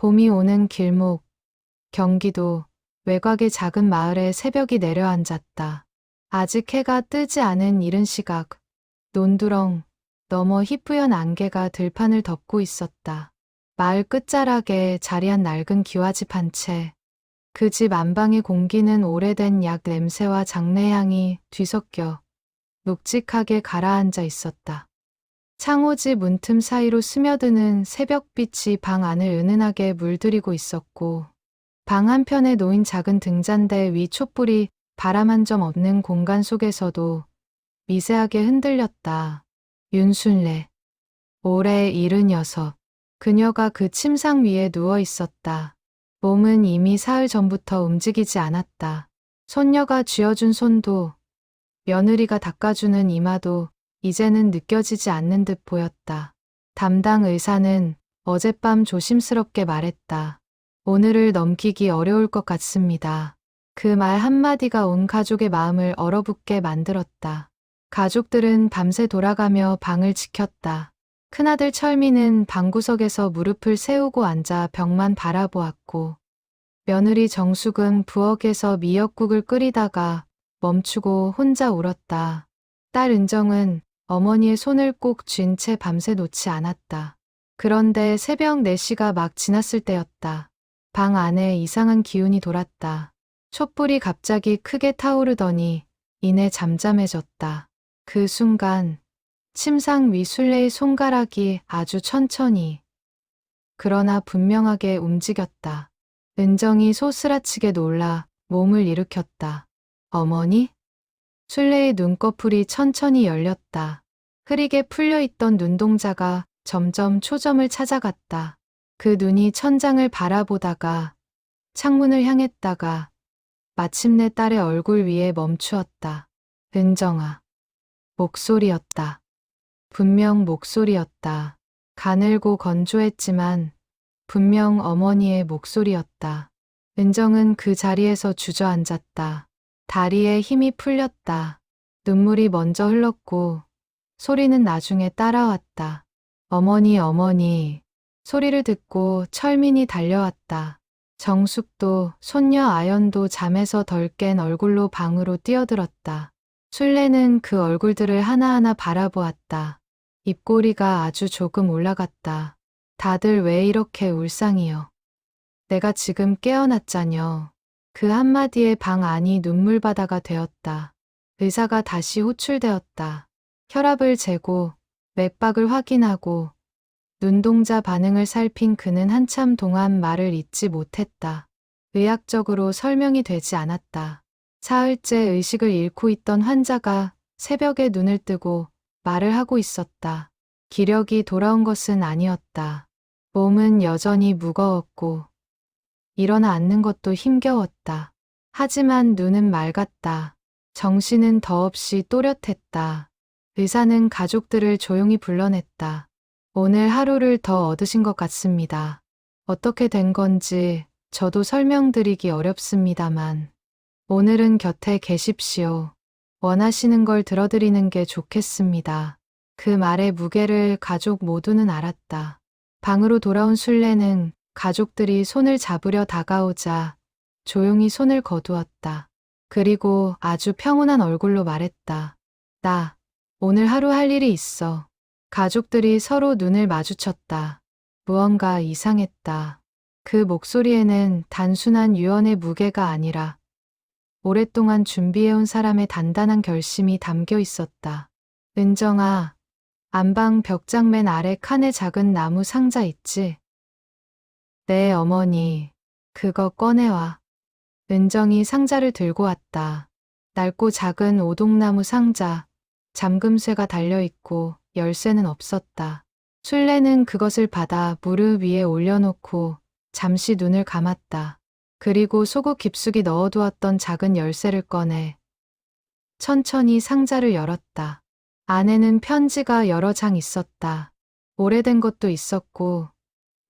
봄이 오는 길목, 경기도 외곽의 작은 마을에 새벽이 내려앉았다. 아직 해가 뜨지 않은 이른 시각, 논두렁 너머 희뿌연 안개가 들판을 덮고 있었다. 마을 끝자락에 자리한 낡은 기와집 한 채. 그 집 안방의 공기는 오래된 약 냄새와 장내향이 뒤섞여 묵직하게 가라앉아 있었다. 창호지 문틈 사이로 스며드는 새벽빛이 방 안을 은은하게 물들이고 있었고, 방 한편에 놓인 작은 등잔대 위 촛불이 바람 한 점 없는 공간 속에서도 미세하게 흔들렸다. 윤순례, 올해 76. 그녀가 그 침상 위에 누워 있었다. 몸은 이미 사흘 전부터 움직이지 않았다. 손녀가 쥐어준 손도, 며느리가 닦아주는 이마도 이제는 느껴지지 않는 듯 보였다. 담당 의사는 어젯밤 조심스럽게 말했다. 오늘을 넘기기 어려울 것 같습니다. 그 말 한마디가 온 가족의 마음을 얼어붙게 만들었다. 가족들은 밤새 돌아가며 방을 지켰다. 큰아들 철민은 방구석에서 무릎을 세우고 앉아 벽만 바라보았고, 며느리 정숙은 부엌에서 미역국을 끓이다가 멈추고 혼자 울었다. 딸 은정은 어머니의 손을 꼭 쥔 채 밤새 놓지 않았다. 그런데 새벽 4시가 막 지났을 때였다. 방 안에 이상한 기운이 돌았다. 촛불이 갑자기 크게 타오르더니 이내 잠잠해졌다. 그 순간 침상 위 순례의 손가락이 아주 천천히, 그러나 분명하게 움직였다. 은정이 소스라치게 놀라 몸을 일으켰다. 어머니? 순례의 눈꺼풀이 천천히 열렸다. 흐리게 풀려있던 눈동자가 점점 초점을 찾아갔다. 그 눈이 천장을 바라보다가 창문을 향했다가 마침내 딸의 얼굴 위에 멈추었다. 은정아. 목소리였다. 분명 목소리였다. 가늘고 건조했지만 분명 어머니의 목소리였다. 은정은 그 자리에서 주저앉았다. 다리에 힘이 풀렸다. 눈물이 먼저 흘렀고 소리는 나중에 따라왔다. 어머니, 어머니. 소리를 듣고 철민이 달려왔다. 정숙도 손녀 아연도 잠에서 덜 깬 얼굴로 방으로 뛰어들었다. 순례는 그 얼굴들을 하나하나 바라보았다. 입꼬리가 아주 조금 올라갔다. 다들 왜 이렇게 울상이여. 내가 지금 깨어났자녀. 그 한마디에 방 안이 눈물바다가 되었다. 의사가 다시 호출되었다. 혈압을 재고 맥박을 확인하고 눈동자 반응을 살핀 그는 한참 동안 말을 잇지 못했다. 의학적으로 설명이 되지 않았다. 사흘째 의식을 잃고 있던 환자가 새벽에 눈을 뜨고 말을 하고 있었다. 기력이 돌아온 것은 아니었다. 몸은 여전히 무거웠고 일어나 앉는 것도 힘겨웠다. 하지만 눈은 맑았다. 정신은 더없이 또렷했다. 의사는 가족들을 조용히 불러냈다. 오늘 하루를 더 얻으신 것 같습니다. 어떻게 된 건지 저도 설명드리기 어렵습니다만 오늘은 곁에 계십시오. 원하시는 걸 들어드리는 게 좋겠습니다. 그 말의 무게를 가족 모두는 알았다. 방으로 돌아온 순례는 가족들이 손을 잡으려 다가오자 조용히 손을 거두었다. 그리고 아주 평온한 얼굴로 말했다. 나 오늘 하루 할 일이 있어. 가족들이 서로 눈을 마주쳤다. 무언가 이상했다. 그 목소리에는 단순한 유언의 무게가 아니라 오랫동안 준비해온 사람의 단단한 결심이 담겨 있었다. 은정아, 안방 벽장 맨 아래 칸에 작은 나무 상자 있지? 네, 어머니. 그거 꺼내와. 은정이 상자를 들고 왔다. 낡고 작은 오동나무 상자, 잠금쇠가 달려있고 열쇠는 없었다. 순례는 그것을 받아 무릎 위에 올려놓고 잠시 눈을 감았다. 그리고 속옷 깊숙이 넣어두었던 작은 열쇠를 꺼내 천천히 상자를 열었다. 안에는 편지가 여러 장 있었다. 오래된 것도 있었고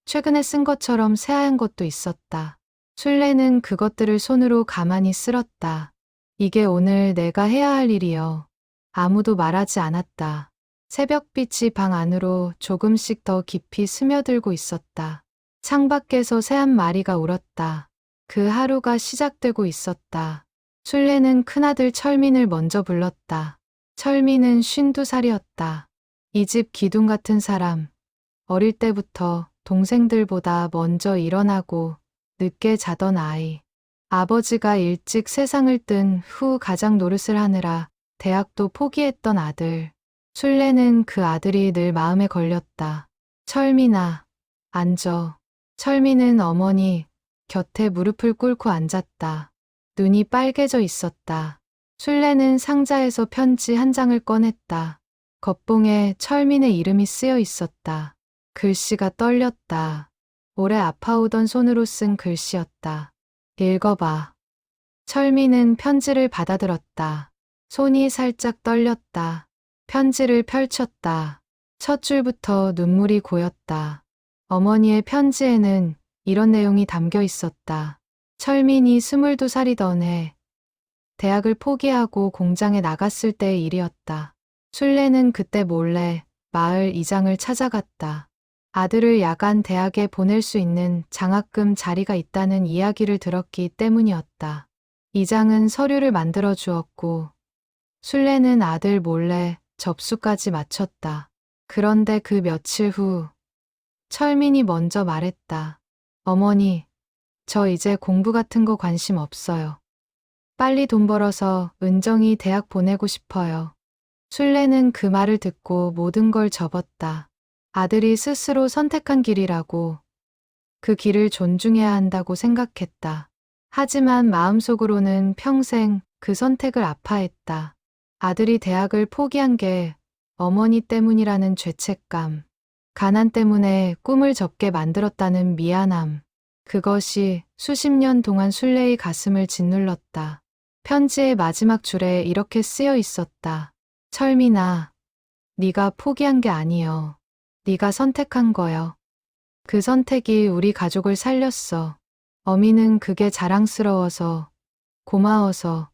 최근에 쓴 것처럼 새하얀 것도 있었다. 순례는 그것들을 손으로 가만히 쓸었다. 이게 오늘 내가 해야 할 일이여. 아무도 말하지 않았다. 새벽빛이 방 안으로 조금씩 더 깊이 스며들고 있었다. 창밖에서 새 한 마리가 울었다. 그 하루가 시작되고 있었다. 술래는 큰아들 철민을 먼저 불렀다. 철민은 52살이었다. 이 집 기둥 같은 사람. 어릴 때부터 동생들보다 먼저 일어나고 늦게 자던 아이. 아버지가 일찍 세상을 뜬 후 가장 노릇을 하느라 대학도 포기했던 아들. 술래는 그 아들이 늘 마음에 걸렸다. 철민아, 앉어. 철민은 어머니 곁에 무릎을 꿇고 앉았다. 눈이 빨개져 있었다. 술래는 상자에서 편지 한 장을 꺼냈다. 겉봉에 철민의 이름이 쓰여 있었다. 글씨가 떨렸다. 오래 아파오던 손으로 쓴 글씨였다. 읽어봐. 철민은 편지를 받아들었다. 손이 살짝 떨렸다. 편지를 펼쳤다. 첫 줄부터 눈물이 고였다. 어머니의 편지에는 이런 내용이 담겨 있었다. 철민이 22살이던 해 대학을 포기하고 공장에 나갔을 때의 일이었다. 술래는 그때 몰래 마을 이장을 찾아갔다. 아들을 야간 대학에 보낼 수 있는 장학금 자리가 있다는 이야기를 들었기 때문이었다. 이장은 서류를 만들어 주었고 술래는 아들 몰래 접수까지 마쳤다. 그런데 그 며칠 후 철민이 먼저 말했다. 어머니, 저 이제 공부 같은 거 관심 없어요. 빨리 돈 벌어서 은정이 대학 보내고 싶어요. 술래는 그 말을 듣고 모든 걸 접었다. 아들이 스스로 선택한 길이라고, 그 길을 존중해야 한다고 생각했다. 하지만 마음속으로는 평생 그 선택을 아파했다. 아들이 대학을 포기한 게 어머니 때문이라는 죄책감, 가난 때문에 꿈을 접게 만들었다는 미안함, 그것이 수십 년 동안 술래의 가슴을 짓눌렀다. 편지의 마지막 줄에 이렇게 쓰여 있었다. 철민아, 네가 포기한 게 아니여. 네가 선택한 거여. 그 선택이 우리 가족을 살렸어. 어미는 그게 자랑스러워서, 고마워서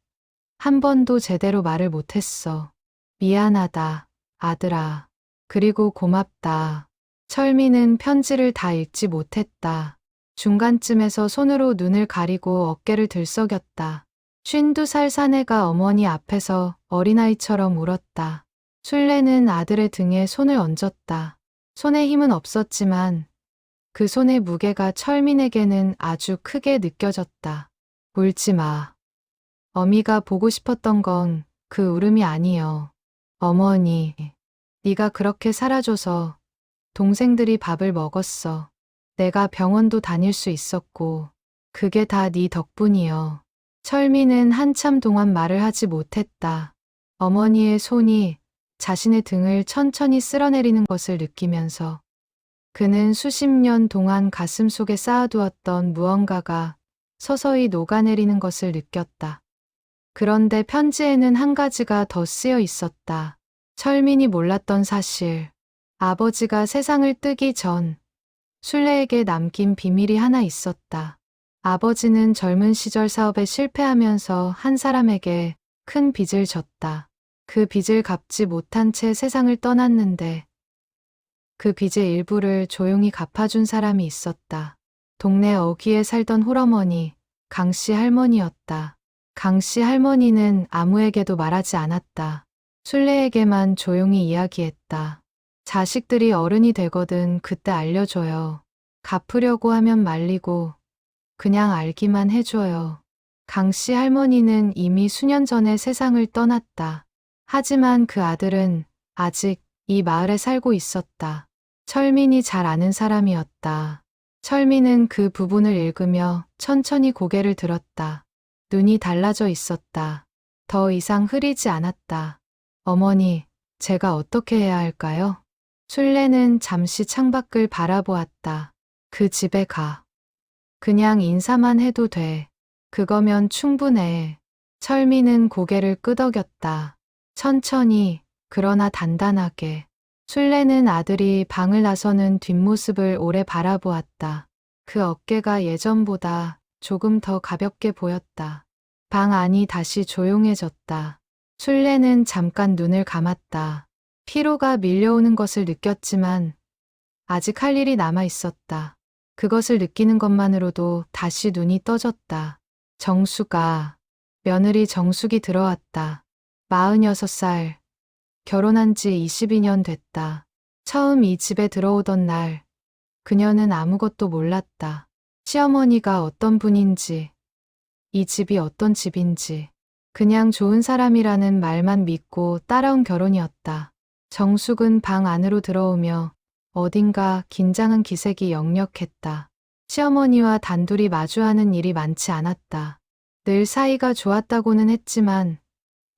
한 번도 제대로 말을 못했어. 미안하다, 아들아. 그리고 고맙다. 철민은 편지를 다 읽지 못했다. 중간쯤에서 손으로 눈을 가리고 어깨를 들썩였다. 52살 사내가 어머니 앞에서 어린아이처럼 울었다. 술래는 아들의 등에 손을 얹었다. 손에 힘은 없었지만 그 손의 무게가 철민에게는 아주 크게 느껴졌다. 울지 마. 어미가 보고 싶었던 건 그 울음이 아니여. 어머니, 네가 그렇게 살아줘서 동생들이 밥을 먹었어. 내가 병원도 다닐 수 있었고 그게 다 네 덕분이여. 철민은 한참 동안 말을 하지 못했다. 어머니의 손이 자신의 등을 천천히 쓸어내리는 것을 느끼면서 그는 수십 년 동안 가슴 속에 쌓아두었던 무언가가 서서히 녹아내리는 것을 느꼈다. 그런데 편지에는 한 가지가 더 쓰여 있었다. 철민이 몰랐던 사실. 아버지가 세상을 뜨기 전 술래에게 남긴 비밀이 하나 있었다. 아버지는 젊은 시절 사업에 실패하면서 한 사람에게 큰 빚을 졌다. 그 빚을 갚지 못한 채 세상을 떠났는데 그 빚의 일부를 조용히 갚아준 사람이 있었다. 동네 어귀에 살던 홀어머니, 강씨 할머니였다. 강씨 할머니는 아무에게도 말하지 않았다. 술래에게만 조용히 이야기했다. 자식들이 어른이 되거든 그때 알려줘요. 갚으려고 하면 말리고 그냥 알기만 해줘요. 강씨 할머니는 이미 수년 전에 세상을 떠났다. 하지만 그 아들은 아직 이 마을에 살고 있었다. 철민이 잘 아는 사람이었다. 철민은 그 부분을 읽으며 천천히 고개를 들었다. 눈이 달라져 있었다. 더 이상 흐리지 않았다. 어머니, 제가 어떻게 해야 할까요? 술래는 잠시 창밖을 바라보았다. 그 집에 가. 그냥 인사만 해도 돼. 그거면 충분해. 철민은 고개를 끄덕였다. 천천히, 그러나 단단하게. 술래는 아들이 방을 나서는 뒷모습을 오래 바라보았다. 그 어깨가 예전보다 조금 더 가볍게 보였다. 방 안이 다시 조용해졌다. 술래는 잠깐 눈을 감았다. 피로가 밀려오는 것을 느꼈지만 아직 할 일이 남아 있었다. 그것을 느끼는 것만으로도 다시 눈이 떠졌다. 정수가, 며느리 정숙이 들어왔다. 46살, 결혼한 지 22년 됐다. 처음 이 집에 들어오던 날, 그녀는 아무것도 몰랐다. 시어머니가 어떤 분인지, 이 집이 어떤 집인지, 그냥 좋은 사람이라는 말만 믿고 따라온 결혼이었다. 정숙은 방 안으로 들어오며 어딘가 긴장한 기색이 역력했다. 시어머니와 단둘이 마주하는 일이 많지 않았다. 늘 사이가 좋았다고는 했지만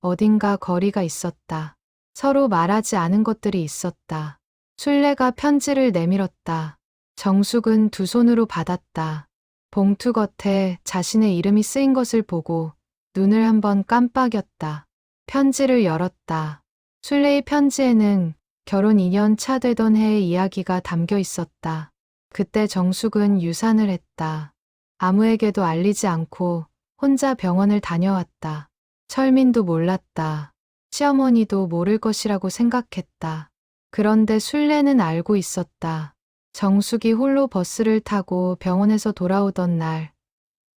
어딘가 거리가 있었다. 서로 말하지 않은 것들이 있었다. 술래가 편지를 내밀었다. 정숙은 두 손으로 받았다. 봉투 겉에 자신의 이름이 쓰인 것을 보고 눈을 한번 깜빡였다. 편지를 열었다. 술래의 편지에는 결혼 2년 차 되던 해의 이야기가 담겨 있었다. 그때 정숙은 유산을 했다. 아무에게도 알리지 않고 혼자 병원을 다녀왔다. 철민도 몰랐다. 시어머니도 모를 것이라고 생각했다. 그런데 술래는 알고 있었다. 정숙이 홀로 버스를 타고 병원에서 돌아오던 날,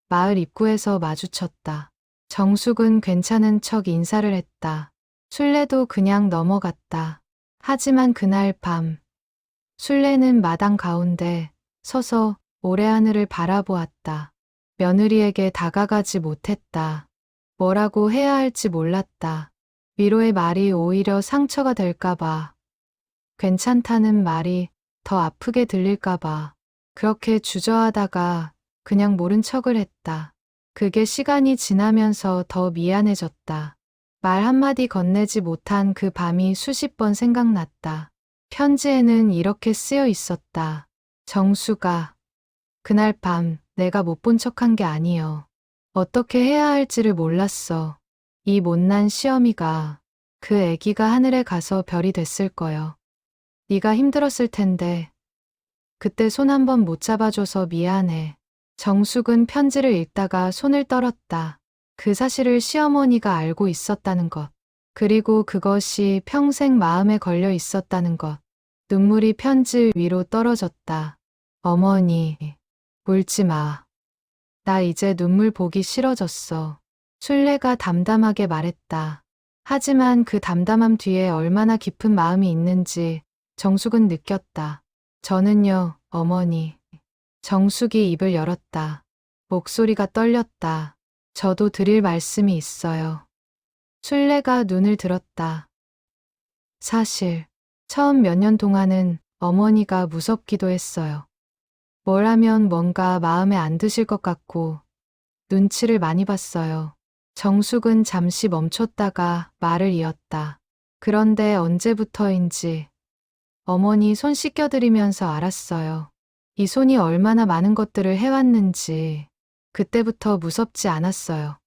마을 입구에서 마주쳤다. 정숙은 괜찮은 척 인사를 했다. 술래도 그냥 넘어갔다. 하지만 그날 밤, 술래는 마당 가운데 서서 모래 하늘을 바라보았다. 며느리에게 다가가지 못했다. 뭐라고 해야 할지 몰랐다. 위로의 말이 오히려 상처가 될까봐, 괜찮다는 말이 더 아프게 들릴까봐, 그렇게 주저하다가 그냥 모른 척을 했다. 그게 시간이 지나면서 더 미안해졌다. 말 한마디 건네지 못한 그 밤이 수십 번 생각났다. 편지에는 이렇게 쓰여 있었다. 정수가, 그날 밤 내가 못 본 척한 게 아니여. 어떻게 해야 할지를 몰랐어. 이 못난 시어미가, 그 애기가 하늘에 가서 별이 됐을 거여. 네가 힘들었을 텐데 그때 손 한 번 못 잡아줘서 미안해. 정숙은 편지를 읽다가 손을 떨었다. 그 사실을 시어머니가 알고 있었다는 것. 그리고 그것이 평생 마음에 걸려 있었다는 것. 눈물이 편지 위로 떨어졌다. 어머니, 울지 마. 나 이제 눈물 보기 싫어졌어. 술래가 담담하게 말했다. 하지만 그 담담함 뒤에 얼마나 깊은 마음이 있는지 정숙은 느꼈다. 저는요, 어머니. 정숙이 입을 열었다. 목소리가 떨렸다. 저도 드릴 말씀이 있어요. 술래가 눈을 들었다. 사실 처음 몇 년 동안은 어머니가 무섭기도 했어요. 뭘 하면 뭔가 마음에 안 드실 것 같고 눈치를 많이 봤어요. 정숙은 잠시 멈췄다가 말을 이었다. 그런데 언제부터인지 어머니 손 씻겨드리면서 알았어요. 이 손이 얼마나 많은 것들을 해왔는지. 그때부터 무섭지 않았어요.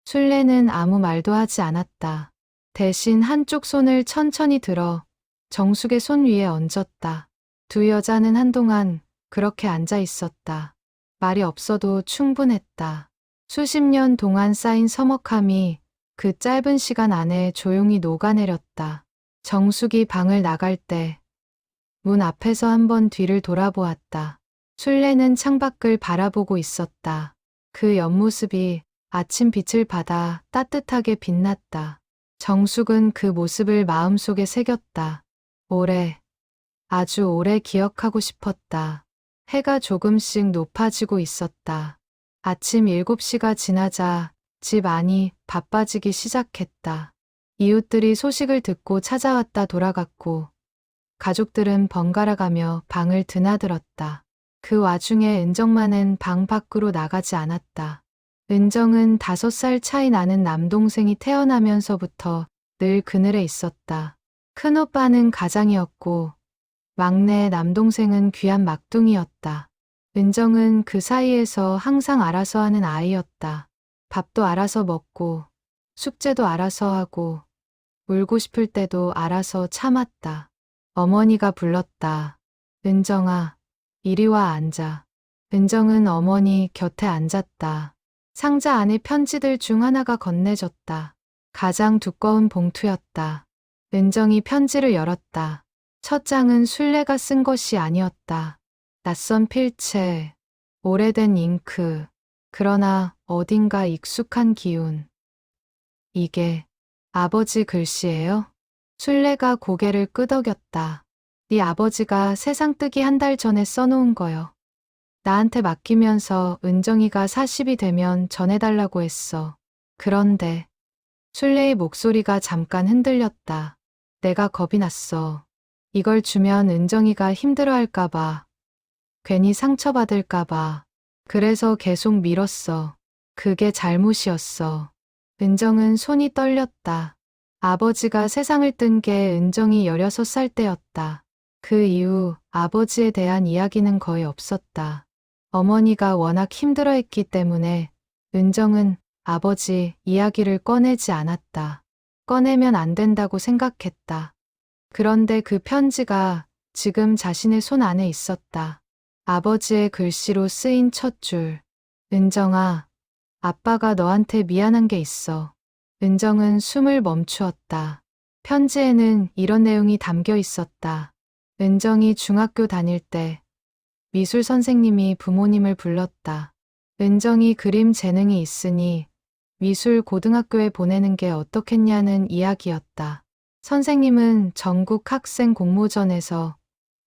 술래는 아무 말도 하지 않았다. 대신 한쪽 손을 천천히 들어 정숙의 손 위에 얹었다. 두 여자는 한동안 그렇게 앉아 있었다. 말이 없어도 충분했다. 수십 년 동안 쌓인 서먹함이 그 짧은 시간 안에 조용히 녹아내렸다. 정숙이 방을 나갈 때 문 앞에서 한번 뒤를 돌아보았다. 술래는 창밖을 바라보고 있었다. 그 옆모습이 아침 빛을 받아 따뜻하게 빛났다. 정숙은 그 모습을 마음속에 새겼다. 오래, 아주 오래 기억하고 싶었다. 해가 조금씩 높아지고 있었다. 아침 7시가 지나자 집 안이 바빠지기 시작했다. 이웃들이 소식을 듣고 찾아왔다 돌아갔고 가족들은 번갈아가며 방을 드나들었다. 그 와중에 은정만은 방 밖으로 나가지 않았다. 은정은 5살 차이 나는 남동생이 태어나면서부터 늘 그늘에 있었다. 큰오빠는 가장이었고 막내 남동생은 귀한 막둥이였다. 은정은 그 사이에서 항상 알아서 하는 아이였다. 밥도 알아서 먹고 숙제도 알아서 하고 울고 싶을 때도 알아서 참았다. 어머니가 불렀다. 은정아, 이리 와 앉아. 은정은 어머니 곁에 앉았다. 상자 안에 편지들 중 하나가 건네졌다. 가장 두꺼운 봉투였다. 은정이 편지를 열었다. 첫 장은 술래가 쓴 것이 아니었다. 낯선 필체, 오래된 잉크, 그러나 어딘가 익숙한 기운. 이게 아버지 글씨예요? 순례가 고개를 끄덕였다. 네 아버지가 세상 뜨기 한 달 전에 써놓은 거요. 나한테 맡기면서 은정이가 40이 되면 전해달라고 했어. 그런데 순례의 목소리가 잠깐 흔들렸다. 내가 겁이 났어. 이걸 주면 은정이가 힘들어할까봐, 괜히 상처받을까봐. 그래서 계속 미뤘어. 그게 잘못이었어. 은정은 손이 떨렸다. 아버지가 세상을 뜬 게 은정이 16살 때였다. 그 이후 아버지에 대한 이야기는 거의 없었다. 어머니가 워낙 힘들어했기 때문에 은정은 아버지 이야기를 꺼내지 않았다. 꺼내면 안 된다고 생각했다. 그런데 그 편지가 지금 자신의 손 안에 있었다. 아버지의 글씨로 쓰인 첫 줄. 은정아, 아빠가 너한테 미안한 게 있어. 은정은 숨을 멈추었다. 편지에는 이런 내용이 담겨 있었다. 은정이 중학교 다닐 때 미술 선생님이 부모님을 불렀다. 은정이 그림 재능이 있으니 미술 고등학교에 보내는 게 어떻겠냐는 이야기였다. 선생님은 전국 학생 공모전에서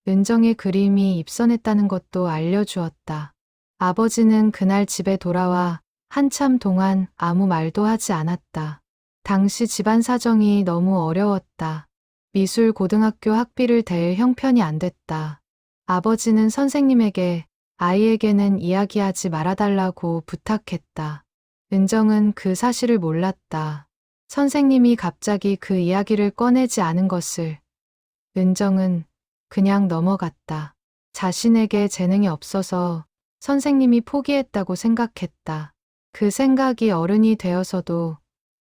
은정의 그림이 입선했다는 것도 알려주었다. 아버지는 그날 집에 돌아와 한참 동안 아무 말도 하지 않았다. 당시 집안 사정이 너무 어려웠다. 미술 고등학교 학비를 댈 형편이 안 됐다. 아버지는 선생님에게 아이에게는 이야기하지 말아달라고 부탁했다. 은정은 그 사실을 몰랐다. 선생님이 갑자기 그 이야기를 꺼내지 않은 것을 은정은 그냥 넘어갔다. 자신에게 재능이 없어서 선생님이 포기했다고 생각했다. 그 생각이 어른이 되어서도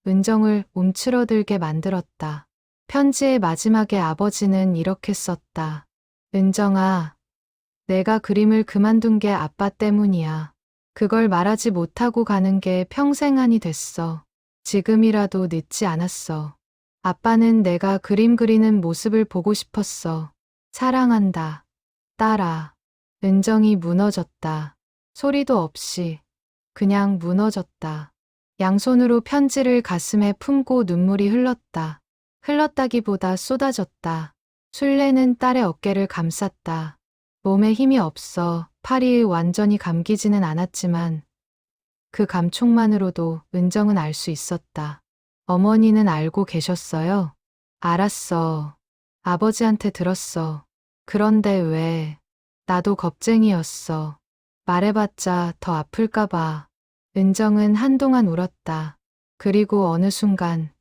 은정을 움츠러들게 만들었다. 편지의 마지막에 아버지는 이렇게 썼다. 은정아, 내가 그림을 그만둔 게 아빠 때문이야. 그걸 말하지 못하고 가는 게 평생 한이 됐어. 지금이라도 늦지 않았어. 아빠는 내가 그림 그리는 모습을 보고 싶었어. 사랑한다. 딸아. 은정이 무너졌다. 소리도 없이 그냥 무너졌다. 양손으로 편지를 가슴에 품고 눈물이 흘렀다. 흘렀다기보다 쏟아졌다. 순례는 딸의 어깨를 감쌌다. 몸에 힘이 없어 팔이 완전히 감기지는 않았지만 그 감촉만으로도 은정은 알 수 있었다. 어머니는 알고 계셨어요? 알았어. 아버지한테 들었어. 그런데 왜? 나도 겁쟁이였어. 말해봤자 더 아플까봐. 은정은 한동안 울었다. 그리고 어느 순간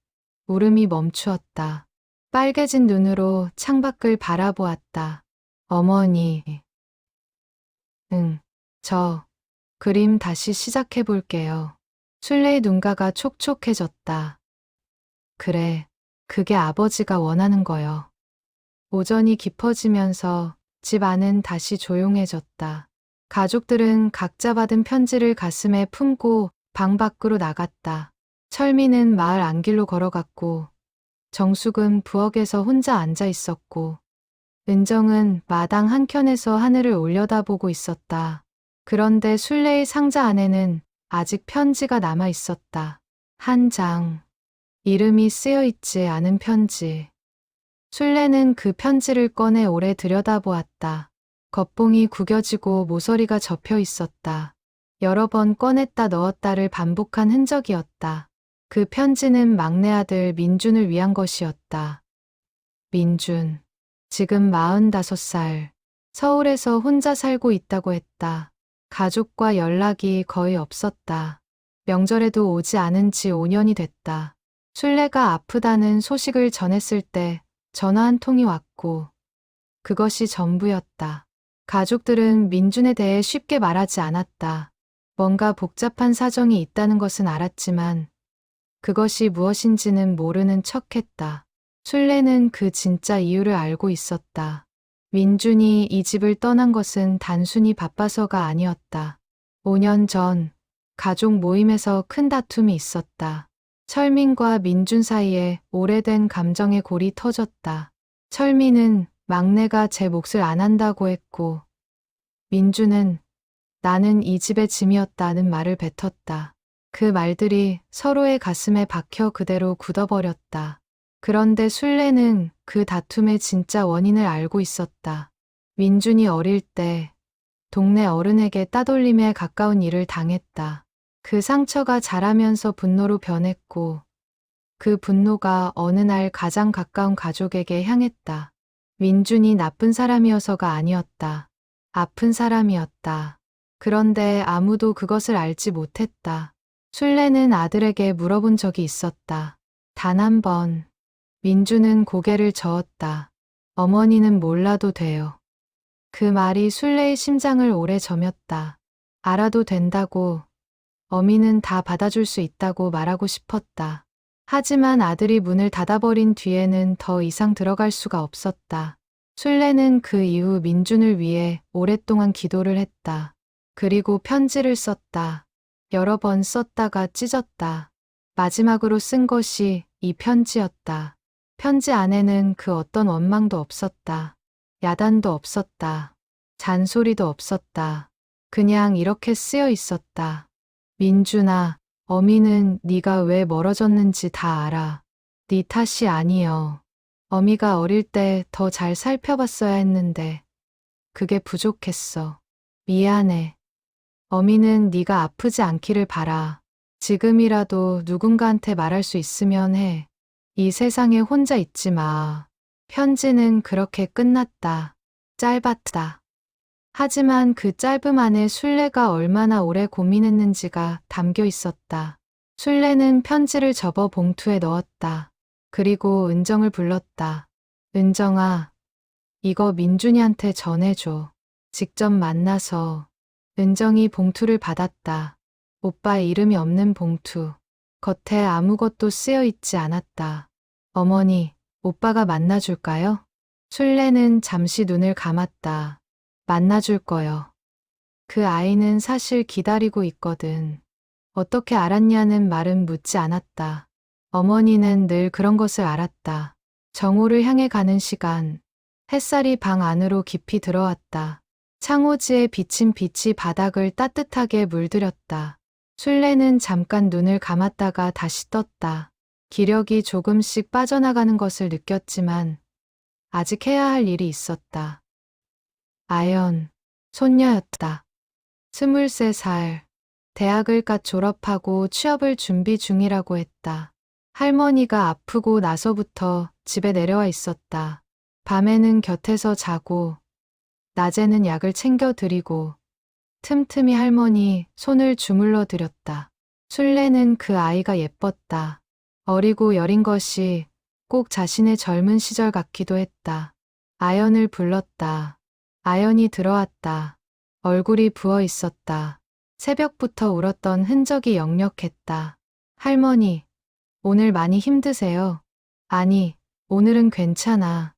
울음이 멈추었다. 빨개진 눈으로 창밖을 바라보았다. 어머니. 저 그림 다시 시작해 볼게요. 순례의 눈가가 촉촉해졌다. 그래, 그게 아버지가 원하는 거요. 오전이 깊어지면서 집 안은 다시 조용해졌다. 가족들은 각자 받은 편지를 가슴에 품고 방 밖으로 나갔다. 철미는 마을 안길로 걸어갔고, 정숙은 부엌에서 혼자 앉아 있었고, 은정은 마당 한켠에서 하늘을 올려다보고 있었다. 그런데 순례의 상자 안에는 아직 편지가 남아 있었다. 한 장. 이름이 쓰여 있지 않은 편지. 순례는 그 편지를 꺼내 오래 들여다보았다. 겉봉이 구겨지고 모서리가 접혀 있었다. 여러 번 꺼냈다 넣었다를 반복한 흔적이었다. 그 편지는 막내 아들 민준을 위한 것이었다. 민준. 지금 45살. 서울에서 혼자 살고 있다고 했다. 가족과 연락이 거의 없었다. 명절에도 오지 않은 지 5년이 됐다. 순례가 아프다는 소식을 전했을 때 전화 한 통이 왔고 그것이 전부였다. 가족들은 민준에 대해 쉽게 말하지 않았다. 뭔가 복잡한 사정이 있다는 것은 알았지만 그것이 무엇인지는 모르는 척했다. 순례는 그 진짜 이유를 알고 있었다. 민준이 이 집을 떠난 것은 단순히 바빠서가 아니었다. 5년 전 가족 모임에서 큰 다툼이 있었다. 철민과 민준 사이에 오래된 감정의 골이 터졌다. 철민은 막내가 제 몫을 안 한다고 했고 민주는 나는 이 집의 짐이었다는 말을 뱉었다. 그 말들이 서로의 가슴에 박혀 그대로 굳어버렸다. 그런데 순례는 그 다툼의 진짜 원인을 알고 있었다. 민준이 어릴 때 동네 어른에게 따돌림에 가까운 일을 당했다. 그 상처가 자라면서 분노로 변했고 그 분노가 어느 날 가장 가까운 가족에게 향했다. 민준이 나쁜 사람이어서가 아니었다. 아픈 사람이었다. 그런데 아무도 그것을 알지 못했다. 순례는 아들에게 물어본 적이 있었다. 단 한 번. 민주는 고개를 저었다. 어머니는 몰라도 돼요. 그 말이 순례의 심장을 오래 저몄다. 알아도 된다고, 어미는 다 받아줄 수 있다고 말하고 싶었다. 하지만 아들이 문을 닫아버린 뒤에는 더 이상 들어갈 수가 없었다. 순례는 그 이후 민준을 위해 오랫동안 기도를 했다. 그리고 편지를 썼다. 여러 번 썼다가 찢었다. 마지막으로 쓴 것이 이 편지였다. 편지 안에는 그 어떤 원망도 없었다. 야단도 없었다. 잔소리도 없었다. 그냥 이렇게 쓰여 있었다. 민준아, 어미는 네가 왜 멀어졌는지 다 알아. 네 탓이 아니여. 어미가 어릴 때 더 잘 살펴봤어야 했는데 그게 부족했어. 미안해. 어미는 네가 아프지 않기를 바라. 지금이라도 누군가한테 말할 수 있으면 해. 이 세상에 혼자 있지 마. 편지는 그렇게 끝났다. 짧았다. 하지만 그 짧음 안에 순례가 얼마나 오래 고민했는지가 담겨 있었다. 순례는 편지를 접어 봉투에 넣었다. 그리고 은정을 불렀다. 은정아, 이거 민준이한테 전해줘. 직접 만나서. 은정이 봉투를 받았다. 오빠 이름이 없는 봉투. 겉에 아무것도 쓰여 있지 않았다. 어머니, 오빠가 만나줄까요? 순례는 잠시 눈을 감았다. 만나줄 거요. 그 아이는 사실 기다리고 있거든. 어떻게 알았냐는 말은 묻지 않았다. 어머니는 늘 그런 것을 알았다. 정오를 향해 가는 시간. 햇살이 방 안으로 깊이 들어왔다. 창호지에 비친 빛이 바닥을 따뜻하게 물들였다. 순례는 잠깐 눈을 감았다가 다시 떴다. 기력이 조금씩 빠져나가는 것을 느꼈지만 아직 해야 할 일이 있었다. 아연, 손녀였다. 23살, 대학을 갓 졸업하고 취업을 준비 중이라고 했다. 할머니가 아프고 나서부터 집에 내려와 있었다. 밤에는 곁에서 자고 낮에는 약을 챙겨 드리고 틈틈이 할머니 손을 주물러 드렸다. 순례는 그 아이가 예뻤다. 어리고 여린 것이 꼭 자신의 젊은 시절 같기도 했다. 아연을 불렀다. 아연이 들어왔다. 얼굴이 부어 있었다. 새벽부터 울었던 흔적이 역력했다. 할머니, 오늘 많이 힘드세요? 아니, 오늘은 괜찮아.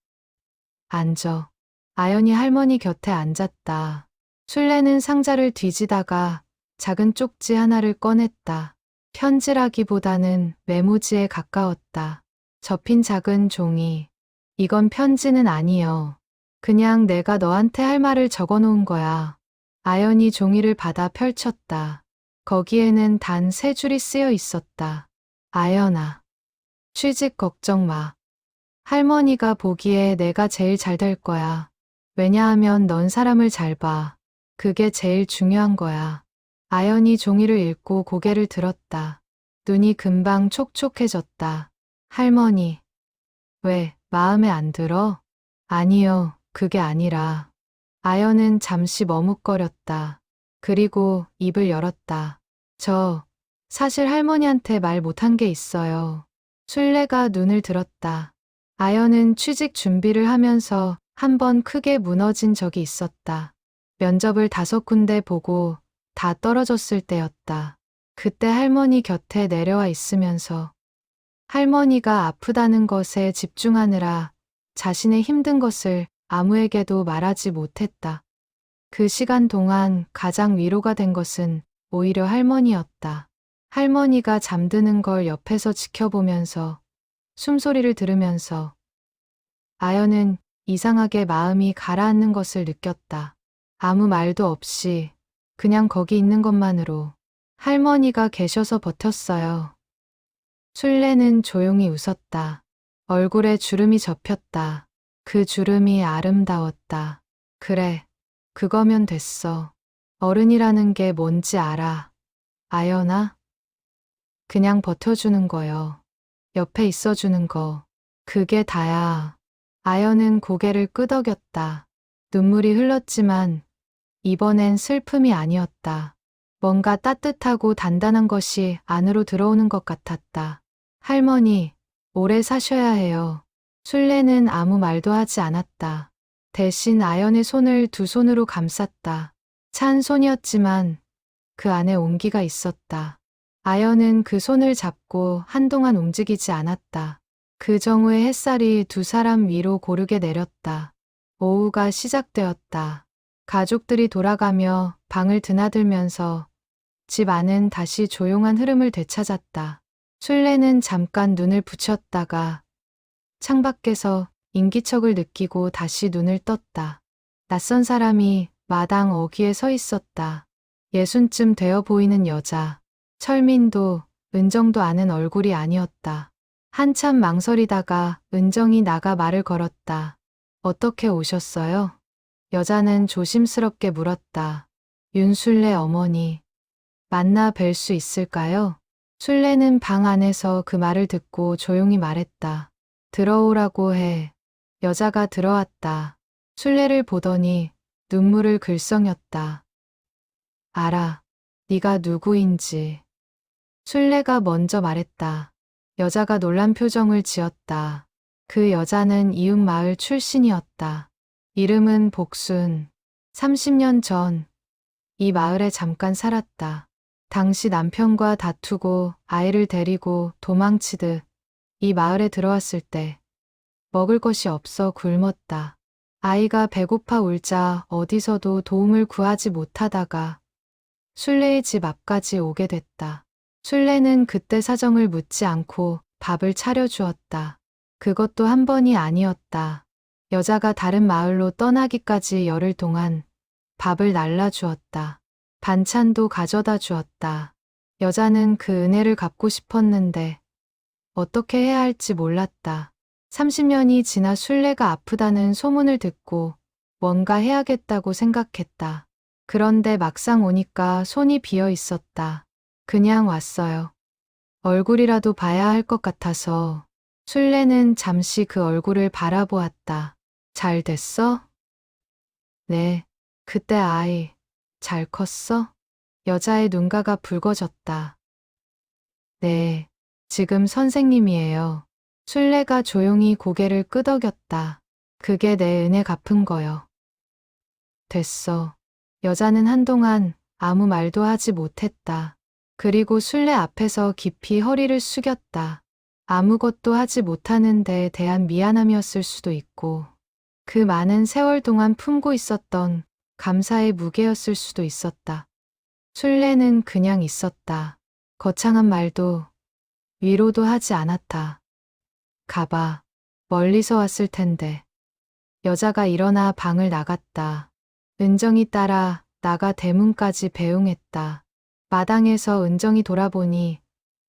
앉아. 아연이 할머니 곁에 앉았다. 순례는 상자를 뒤지다가 작은 쪽지 하나를 꺼냈다. 편지라기보다는 메모지에 가까웠다. 접힌 작은 종이. 이건 편지는 아니여. 그냥 내가 너한테 할 말을 적어놓은 거야. 아연이 종이를 받아 펼쳤다. 거기에는 단 3줄이 쓰여 있었다. 아연아, 취직 걱정 마. 할머니가 보기에 내가 제일 잘 될 거야. 왜냐하면 넌 사람을 잘 봐. 그게 제일 중요한 거야. 아연이 종이를 읽고 고개를 들었다. 눈이 금방 촉촉해졌다. 할머니, 왜, 마음에 안 들어? 아니요, 그게 아니라. 아연은 잠시 머뭇거렸다. 그리고 입을 열었다. 사실 할머니한테 말 못한 게 있어요. 순례가 눈을 들었다. 아연은 취직 준비를 하면서 한 번 크게 무너진 적이 있었다. 면접을 5군데 보고 다 떨어졌을 때였다. 그때 할머니 곁에 내려와 있으면서 할머니가 아프다는 것에 집중하느라 자신의 힘든 것을 아무에게도 말하지 못했다. 그 시간 동안 가장 위로가 된 것은 오히려 할머니였다. 할머니가 잠드는 걸 옆에서 지켜보면서 숨소리를 들으면서 아연은 이상하게 마음이 가라앉는 것을 느꼈다. 아무 말도 없이 그냥 거기 있는 것만으로 할머니가 계셔서 버텼어요. 술래는 조용히 웃었다. 얼굴에 주름이 접혔다. 그 주름이 아름다웠다. 그래, 그거면 됐어. 어른이라는 게 뭔지 알아. 아연아? 그냥 버텨주는 거요. 옆에 있어주는 거. 그게 다야. 아연은 고개를 끄덕였다. 눈물이 흘렀지만 이번엔 슬픔이 아니었다. 뭔가 따뜻하고 단단한 것이 안으로 들어오는 것 같았다. 할머니, 오래 사셔야 해요. 술래는 아무 말도 하지 않았다. 대신 아연의 손을 두 손으로 감쌌다. 찬 손이었지만 그 안에 온기가 있었다. 아연은 그 손을 잡고 한동안 움직이지 않았다. 그 정오의 햇살이 두 사람 위로 고르게 내렸다. 오후가 시작되었다. 가족들이 돌아가며 방을 드나들면서 집 안은 다시 조용한 흐름을 되찾았다. 술래는 잠깐 눈을 붙였다가 창밖에서 인기척을 느끼고 다시 눈을 떴다. 낯선 사람이 마당 어귀에 서 있었다. 예순쯤 되어 보이는 여자. 철민도 은정도 아는 얼굴이 아니었다. 한참 망설이다가 은정이 나가 말을 걸었다. 어떻게 오셨어요? 여자는 조심스럽게 물었다. 윤술래 어머니. 만나 뵐 수 있을까요? 술래는 방 안에서 그 말을 듣고 조용히 말했다. 들어오라고 해. 여자가 들어왔다. 술래를 보더니 눈물을 글썽였다. 알아. 네가 누구인지. 술래가 먼저 말했다. 여자가 놀란 표정을 지었다. 그 여자는 이웃마을 출신이었다. 이름은 복순. 30년 전 이 마을에 잠깐 살았다. 당시 남편과 다투고 아이를 데리고 도망치듯 이 마을에 들어왔을 때 먹을 것이 없어 굶었다. 아이가 배고파 울자 어디서도 도움을 구하지 못하다가 술래의 집 앞까지 오게 됐다. 술래는 그때 사정을 묻지 않고 밥을 차려주었다. 그것도 한 번이 아니었다. 여자가 다른 마을로 떠나기까지 열흘 동안 밥을 날라주었다. 반찬도 가져다 주었다. 여자는 그 은혜를 갚고 싶었는데 어떻게 해야 할지 몰랐다. 30년이 지나 술래가 아프다는 소문을 듣고 뭔가 해야겠다고 생각했다. 그런데 막상 오니까 손이 비어 있었다. 그냥 왔어요. 얼굴이라도 봐야 할 것 같아서. 술래는 잠시 그 얼굴을 바라보았다. 잘 됐어? 네. 그때 아이 잘 컸어? 여자의 눈가가 붉어졌다. 네. 지금 선생님이에요. 술래가 조용히 고개를 끄덕였다. 그게 내 은혜 갚은 거요. 됐어. 여자는 한동안 아무 말도 하지 못했다. 그리고 술래 앞에서 깊이 허리를 숙였다. 아무것도 하지 못하는 데 대한 미안함이었을 수도 있고 그 많은 세월 동안 품고 있었던 감사의 무게였을 수도 있었다. 술래는 그냥 있었다. 거창한 말도 위로도 하지 않았다. 가봐. 멀리서 왔을 텐데. 여자가 일어나 방을 나갔다. 은정이 따라 나가 대문까지 배웅했다. 마당에서 은정이 돌아보니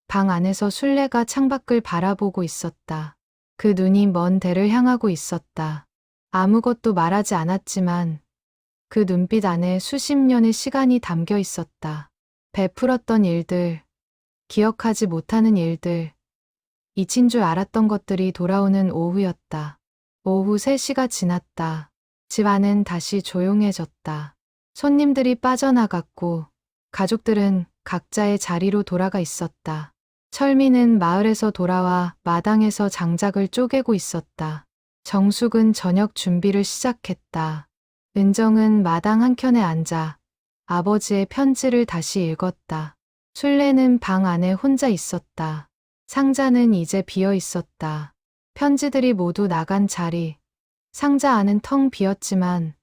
방 안에서 술래가 창밖을 바라보고 있었다. 그 눈이 먼 데를 향하고 있었다. 아무것도 말하지 않았지만 그 눈빛 안에 수십 년의 시간이 담겨 있었다. 베풀었던 일들, 기억하지 못하는 일들, 잊힌 줄 알았던 것들이 돌아오는 오후였다. 오후 3시가 지났다. 집 안은 다시 조용해졌다. 손님들이 빠져나갔고 가족들은 각자의 자리로 돌아가 있었다. 철민은 마을에서 돌아와 마당에서 장작을 쪼개고 있었다. 정숙은 저녁 준비를 시작했다. 은정은 마당 한켠에 앉아 아버지의 편지를 다시 읽었다. 술래는 방 안에 혼자 있었다. 상자는 이제 비어 있었다. 편지들이 모두 나간 자리. 상자 안은 텅 비었지만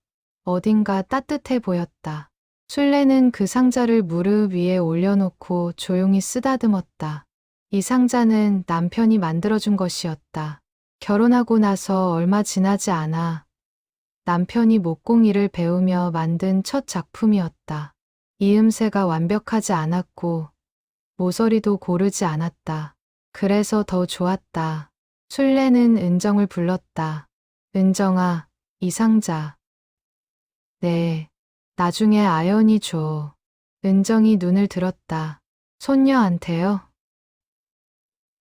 어딘가 따뜻해 보였다. 술래는 그 상자를 무릎 위에 올려놓고 조용히 쓰다듬었다. 이 상자는 남편이 만들어준 것이었다. 결혼하고 나서 얼마 지나지 않아 남편이 목공일을 배우며 만든 첫 작품이었다. 이음새가 완벽하지 않았고 모서리도 고르지 않았다. 그래서 더 좋았다. 술래는 은정을 불렀다. 은정아, 이 상자. 네, 나중에 아연이 줘. 은정이 눈을 들었다. 손녀한테요?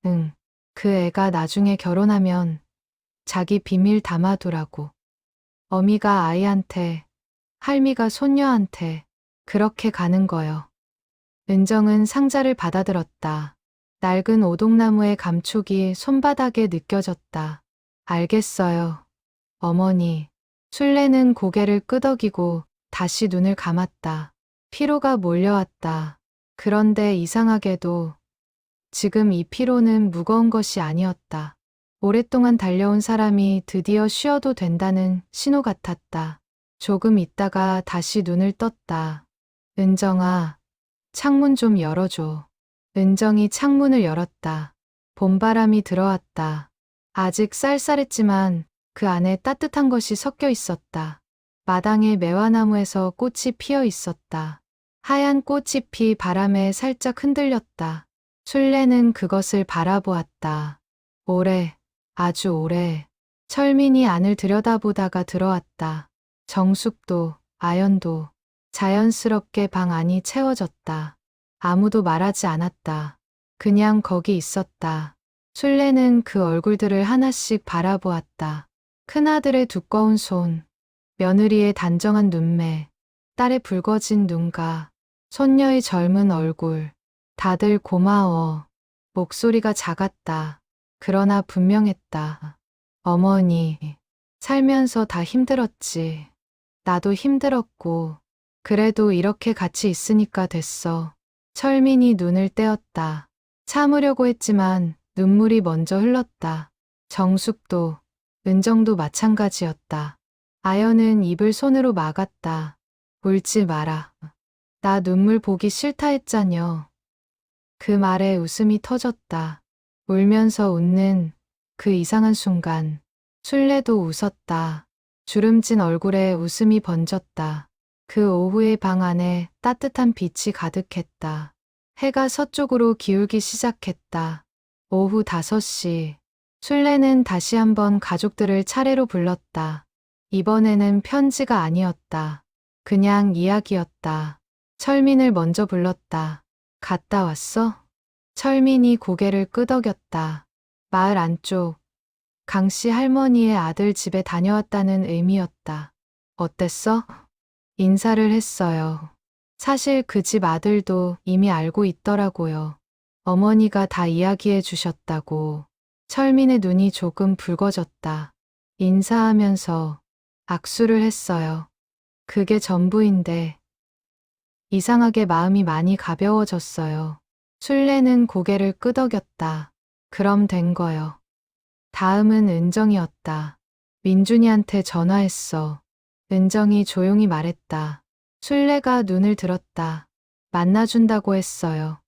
응, 그 애가 나중에 결혼하면 자기 비밀 담아두라고. 어미가 아이한테, 할미가 손녀한테 그렇게 가는 거요. 은정은 상자를 받아들었다. 낡은 오동나무의 감촉이 손바닥에 느껴졌다. 알겠어요. 어머니. 술래는 고개를 끄덕이고 다시 눈을 감았다. 피로가 몰려왔다. 그런데 이상하게도 지금 이 피로는 무거운 것이 아니었다. 오랫동안 달려온 사람이 드디어 쉬어도 된다는 신호 같았다. 조금 있다가 다시 눈을 떴다. 은정아, 창문 좀 열어줘. 은정이 창문을 열었다. 봄바람이 들어왔다. 아직 쌀쌀했지만 그 안에 따뜻한 것이 섞여 있었다. 마당의 매화나무에서 꽃이 피어 있었다. 하얀 꽃잎이 바람에 살짝 흔들렸다. 술래는 그것을 바라보았다. 오래, 아주 오래. 철민이 안을 들여다보다가 들어왔다. 정숙도, 아연도 자연스럽게 방 안이 채워졌다. 아무도 말하지 않았다. 그냥 거기 있었다. 술래는 그 얼굴들을 하나씩 바라보았다. 큰아들의 두꺼운 손, 며느리의 단정한 눈매, 딸의 붉어진 눈가, 손녀의 젊은 얼굴. 다들 고마워. 목소리가 작았다. 그러나 분명했다. 어머니, 살면서 다 힘들었지. 나도 힘들었고, 그래도 이렇게 같이 있으니까 됐어. 철민이 눈을 떼었다. 참으려고 했지만 눈물이 먼저 흘렀다. 정숙도, 은정도 마찬가지였다. 아연은 입을 손으로 막았다. 울지 마라. 나 눈물 보기 싫다 했잖여. 그 말에 웃음이 터졌다. 울면서 웃는 그 이상한 순간. 술래도 웃었다. 주름진 얼굴에 웃음이 번졌다. 그 오후의 방 안에 따뜻한 빛이 가득했다. 해가 서쪽으로 기울기 시작했다. 오후 5시. 술래는 다시 한번 가족들을 차례로 불렀다. 이번에는 편지가 아니었다. 그냥 이야기였다. 철민을 먼저 불렀다. 갔다 왔어? 철민이 고개를 끄덕였다. 마을 안쪽. 강씨 할머니의 아들 집에 다녀왔다는 의미였다. 어땠어? 인사를 했어요. 사실 그 집 아들도 이미 알고 있더라고요. 어머니가 다 이야기해 주셨다고. 철민의 눈이 조금 붉어졌다. 인사하면서 악수를 했어요. 그게 전부인데. 이상하게 마음이 많이 가벼워졌어요. 술래는 고개를 끄덕였다. 그럼 된 거요. 다음은 은정이었다. 민준이한테 전화했어. 은정이 조용히 말했다. 술래가 눈을 들었다. 만나준다고 했어요.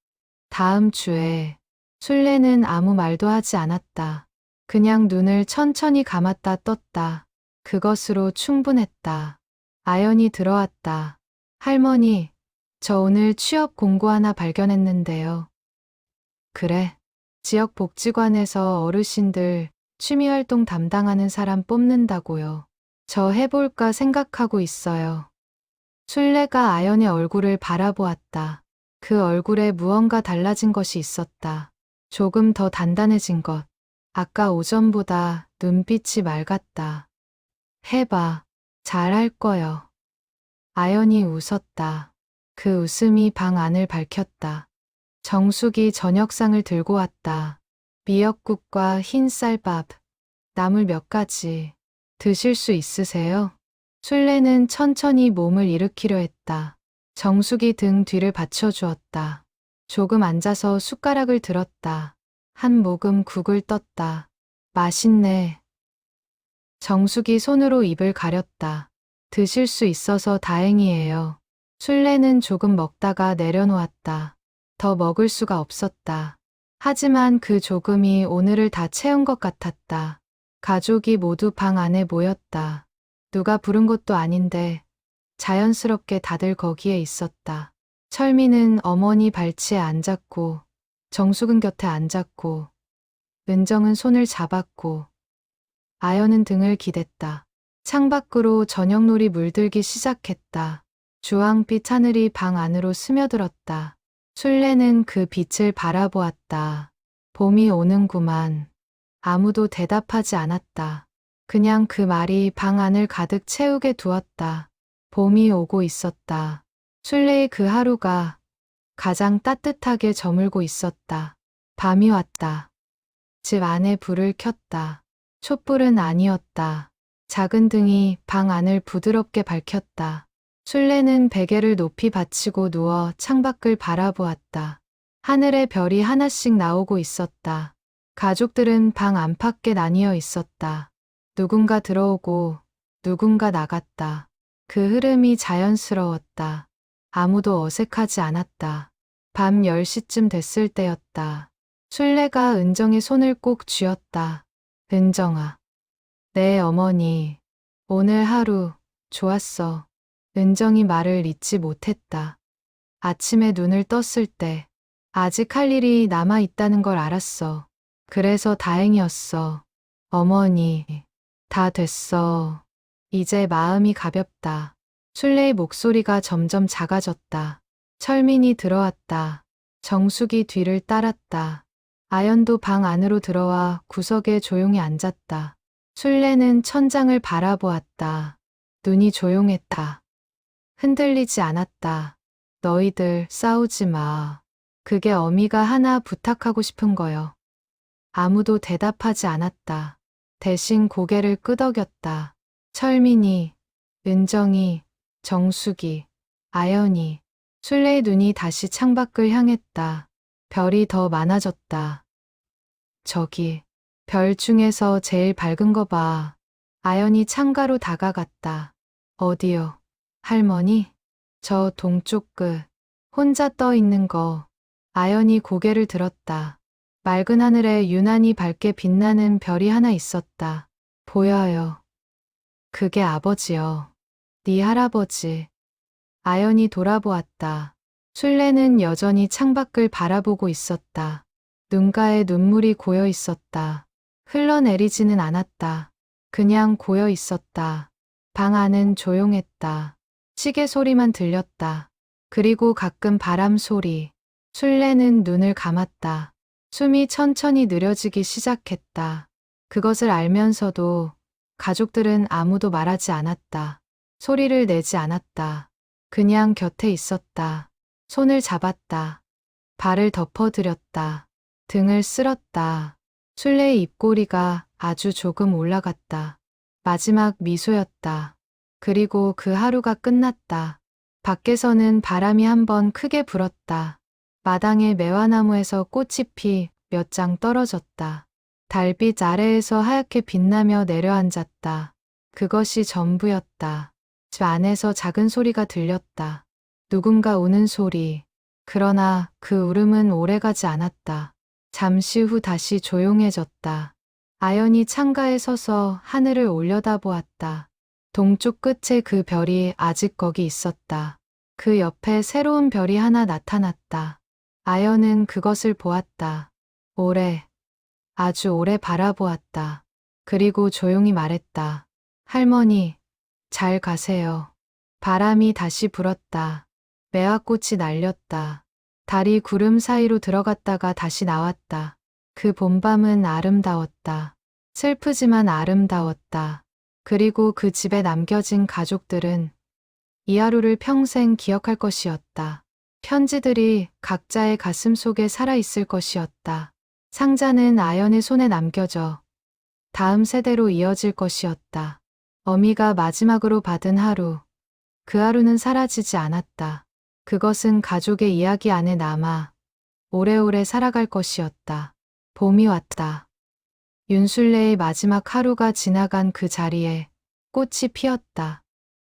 다음 주에. 술래는 아무 말도 하지 않았다. 그냥 눈을 천천히 감았다 떴다. 그것으로 충분했다. 아연이 들어왔다. 할머니, 저 오늘 취업 공고 하나 발견했는데요. 그래. 지역복지관에서 어르신들 취미활동 담당하는 사람 뽑는다고요. 저 해볼까 생각하고 있어요. 술래가 아연의 얼굴을 바라보았다. 그 얼굴에 무언가 달라진 것이 있었다. 조금 더 단단해진 것. 아까 오전보다 눈빛이 맑았다. 해봐. 잘할 거요. 아연이 웃었다. 그 웃음이 방 안을 밝혔다. 정숙이 저녁상을 들고 왔다. 미역국과 흰 쌀밥, 나물 몇 가지. 드실 수 있으세요? 술래는 천천히 몸을 일으키려 했다. 정숙이 등 뒤를 받쳐주었다. 조금 앉아서 숟가락을 들었다. 한 모금 국을 떴다. 맛있네. 정숙이 손으로 입을 가렸다. 드실 수 있어서 다행이에요. 술래는 조금 먹다가 내려놓았다. 더 먹을 수가 없었다. 하지만 그 조금이 오늘을 다 채운 것 같았다. 가족이 모두 방 안에 모였다. 누가 부른 것도 아닌데 자연스럽게 다들 거기에 있었다. 철미는 어머니 발치에 앉았고 정숙은 곁에 앉았고 은정은 손을 잡았고 아연은 등을 기댔다. 창밖으로 저녁놀이 물들기 시작했다. 주황빛 하늘이 방 안으로 스며들었다. 술래는 그 빛을 바라보았다. 봄이 오는구만. 아무도 대답하지 않았다. 그냥 그 말이 방 안을 가득 채우게 두었다. 봄이 오고 있었다. 술래의 그 하루가 가장 따뜻하게 저물고 있었다. 밤이 왔다. 집 안에 불을 켰다. 촛불은 아니었다. 작은 등이 방 안을 부드럽게 밝혔다. 술래는 베개를 높이 받치고 누워 창밖을 바라보았다. 하늘에 별이 하나씩 나오고 있었다. 가족들은 방 안팎에 나뉘어 있었다. 누군가 들어오고 누군가 나갔다. 그 흐름이 자연스러웠다. 아무도 어색하지 않았다. 밤 10시쯤 됐을 때였다. 술래가 은정의 손을 꼭 쥐었다. 은정아. 네, 어머니. 오늘 하루 좋았어. 은정이 말을 잇지 못했다. 아침에 눈을 떴을 때 아직 할 일이 남아 있다는 걸 알았어. 그래서 다행이었어. 어머니, 다 됐어. 이제 마음이 가볍다. 술래의 목소리가 점점 작아졌다. 철민이 들어왔다. 정숙이 뒤를 따랐다. 아연도 방 안으로 들어와 구석에 조용히 앉았다. 술래는 천장을 바라보았다. 눈이 조용했다. 흔들리지 않았다. 너희들 싸우지 마. 그게 어미가 하나 부탁하고 싶은 거요. 아무도 대답하지 않았다. 대신 고개를 끄덕였다. 철민이, 은정이, 정숙이, 아연이. 술래의 눈이 다시 창밖을 향했다. 별이 더 많아졌다. 저기, 별 중에서 제일 밝은 거 봐. 아연이 창가로 다가갔다. 어디요? 할머니? 저 동쪽 끝. 혼자 떠 있는 거. 아연이 고개를 들었다. 맑은 하늘에 유난히 밝게 빛나는 별이 하나 있었다. 보여요. 그게 아버지요. 네 할아버지. 아연이 돌아보았다. 술래는 여전히 창밖을 바라보고 있었다. 눈가에 눈물이 고여 있었다. 흘러내리지는 않았다. 그냥 고여 있었다. 방 안은 조용했다. 시계 소리만 들렸다. 그리고 가끔 바람 소리. 술래는 눈을 감았다. 숨이 천천히 느려지기 시작했다. 그것을 알면서도 가족들은 아무도 말하지 않았다. 소리를 내지 않았다. 그냥 곁에 있었다. 손을 잡았다. 발을 덮어드렸다. 등을 쓸었다. 술래의 입꼬리가 아주 조금 올라갔다. 마지막 미소였다. 그리고 그 하루가 끝났다. 밖에서는 바람이 한번 크게 불었다. 마당의 매화나무에서 꽃이 피 몇 장 떨어졌다. 달빛 아래에서 하얗게 빛나며 내려앉았다. 그것이 전부였다. 집 안에서 작은 소리가 들렸다. 누군가 우는 소리. 그러나 그 울음은 오래가지 않았다. 잠시 후 다시 조용해졌다. 아연이 창가에 서서 하늘을 올려다보았다. 동쪽 끝에 그 별이 아직 거기 있었다. 그 옆에 새로운 별이 하나 나타났다. 아연은 그것을 보았다. 오래, 아주 오래 바라보았다. 그리고 조용히 말했다. 할머니, 잘 가세요. 바람이 다시 불었다. 매화꽃이 날렸다. 달이 구름 사이로 들어갔다가 다시 나왔다. 그 봄밤은 아름다웠다. 슬프지만 아름다웠다. 그리고 그 집에 남겨진 가족들은 이 하루를 평생 기억할 것이었다. 편지들이 각자의 가슴 속에 살아있을 것이었다. 상자는 아연의 손에 남겨져 다음 세대로 이어질 것이었다. 어미가 마지막으로 받은 하루. 그 하루는 사라지지 않았다. 그것은 가족의 이야기 안에 남아 오래오래 살아갈 것이었다. 봄이 왔다. 윤술래의 마지막 하루가 지나간 그 자리에 꽃이 피었다.